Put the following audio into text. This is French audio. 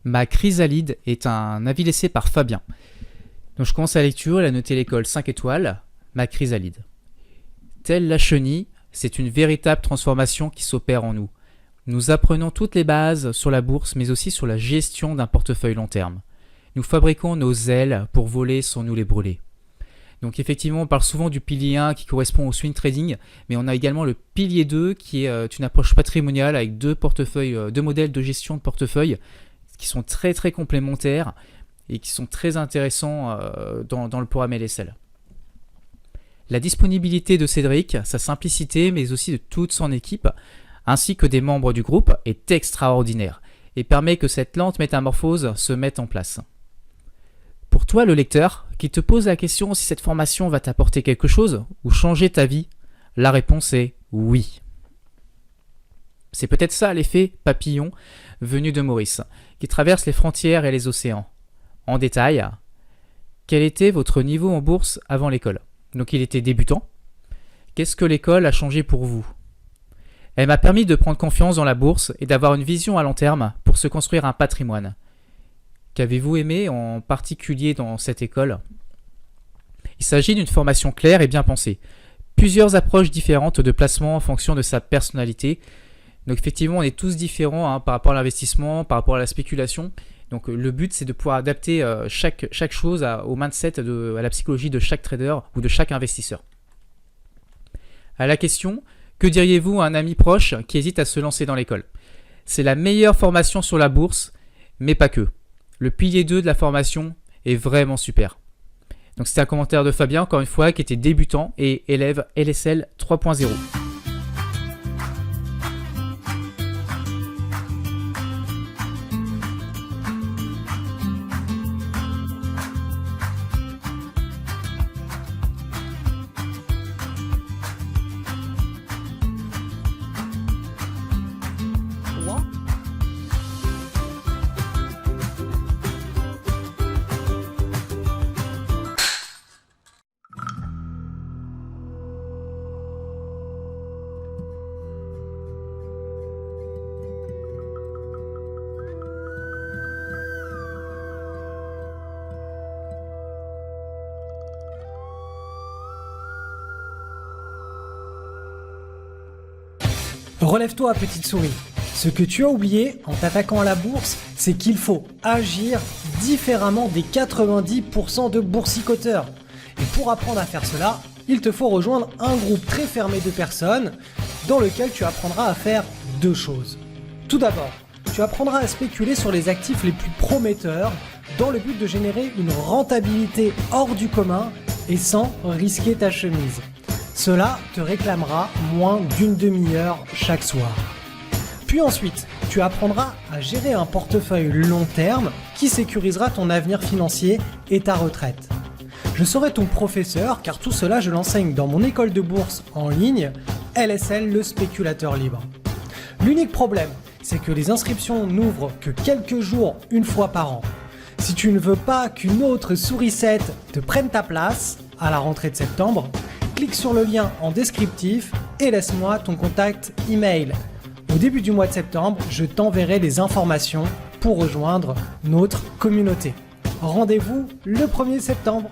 Ma chrysalide est un avis laissé par Fabien. Donc je commence la lecture, il a noté l'école 5 étoiles, ma chrysalide. Telle la chenille, c'est une véritable transformation qui s'opère en nous. Nous apprenons toutes les bases sur la bourse, mais aussi sur la gestion d'un portefeuille long terme. Nous fabriquons nos ailes pour voler sans nous les brûler. Donc effectivement, on parle souvent du pilier 1 qui correspond au swing trading, mais on a également le pilier 2 qui est une approche patrimoniale avec deux modèles de gestion de portefeuille qui sont très très complémentaires et qui sont très intéressants dans le programme LSL. La disponibilité de Cédric, sa simplicité, mais aussi de toute son équipe, ainsi que des membres du groupe, est extraordinaire et permet que cette lente métamorphose se mette en place. Pour toi, le lecteur, qui te pose la question si cette formation va t'apporter quelque chose ou changer ta vie, la réponse est oui. C'est peut-être ça l'effet papillon venu de Maurice, qui traverse les frontières et les océans. En détail, quel était votre niveau en bourse avant l'école? Donc il était débutant. Qu'est-ce que l'école a changé pour vous? Elle m'a permis de prendre confiance dans la bourse et d'avoir une vision à long terme pour se construire un patrimoine. Qu'avez-vous aimé en particulier dans cette école? Il s'agit d'une formation claire et bien pensée. Plusieurs approches différentes de placement en fonction de sa personnalité. Donc effectivement, on est tous différents par rapport à l'investissement, par rapport à la spéculation. Donc le but, c'est de pouvoir adapter chaque chose au mindset, à la psychologie de chaque trader ou de chaque investisseur. À la question, que diriez-vous à un ami proche qui hésite à se lancer dans l'école? C'est la meilleure formation sur la bourse, mais pas que. Le pilier 2 de la formation est vraiment super. Donc c'était un commentaire de Fabien, encore une fois, qui était débutant et élève LSL 3.0. Relève-toi, petite souris. Ce que tu as oublié en t'attaquant à la bourse, c'est qu'il faut agir différemment des 90% de boursicoteurs. Et pour apprendre à faire cela, il te faut rejoindre un groupe très fermé de personnes dans lequel tu apprendras à faire deux choses. Tout d'abord, tu apprendras à spéculer sur les actifs les plus prometteurs dans le but de générer une rentabilité hors du commun et sans risquer ta chemise. Cela te réclamera moins d'une demi-heure chaque soir. Puis ensuite, tu apprendras à gérer un portefeuille long terme qui sécurisera ton avenir financier et ta retraite. Je serai ton professeur car tout cela je l'enseigne dans mon école de bourse en ligne, LSL le spéculateur libre. L'unique problème, c'est que les inscriptions n'ouvrent que quelques jours une fois par an. Si tu ne veux pas qu'une autre sourisette te prenne ta place à la rentrée de septembre, clique sur le lien en descriptif et laisse-moi ton contact email. Au début du mois de septembre, je t'enverrai les informations pour rejoindre notre communauté. Rendez-vous le 1er septembre.